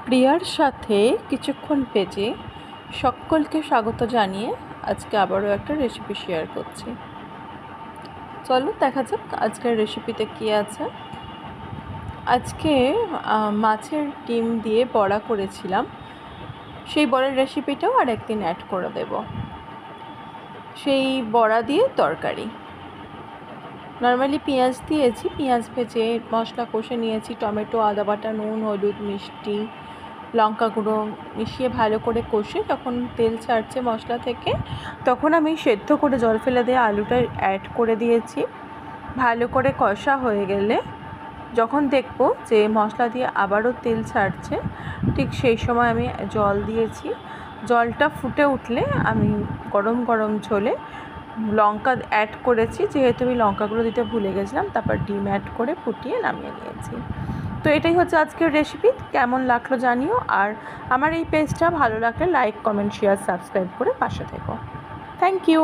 প্রিয়ার সাথে কিছুক্ষণ পেজে সকলকে স্বাগত জানিয়ে আজকে আবারও একটা রেসিপি শেয়ার করছি। চলো দেখা যাক আজকের রেসিপিতে কী আছে। আজকে মাছের ডিম দিয়ে বড়া করেছিলাম, সেই বড়ার রেসিপিটাও আর একদিন অ্যাড করে দেব। সেই বড়া দিয়ে তরকারি, নর্মালি পেঁয়াজ দিয়েছি, পেঁয়াজ ভেজে মশলা কষে নিয়েছি, টমেটো, আদা বাটা, নুন, হলুদ, মিষ্টি, লঙ্কা গুঁড়ো মিশিয়ে ভালো করে কষে যখন তেল ছাড়ছে মশলা থেকে, তখন আমি সেদ্ধ করে জল ফেলে দিয়ে আলুটা অ্যাড করে দিয়েছি। ভালো করে কষা হয়ে গেলে যখন দেখব যে মশলা দিয়ে আবারও তেল ছাড়ছে, ঠিক সেই সময় আমি জল দিয়েছি। জলটা ফুটে উঠলে আমি গরম গরম ঝোলে লঙ্কা অ্যাড করেছি, যেহেতু আমি লঙ্কাগুলো দিতে ভুলে গেছিলাম। তারপর ডিম অ্যাড করে ফুটিয়ে নামিয়ে নিয়েছি। তো এটাই হচ্ছে আজকের রেসিপি। কেমন লাগলো জানিও, আর আমার এই পেজটা ভালো লাগলে লাইক, কমেন্ট, শেয়ার, সাবস্ক্রাইব করে পাশে থেকো। Thank you.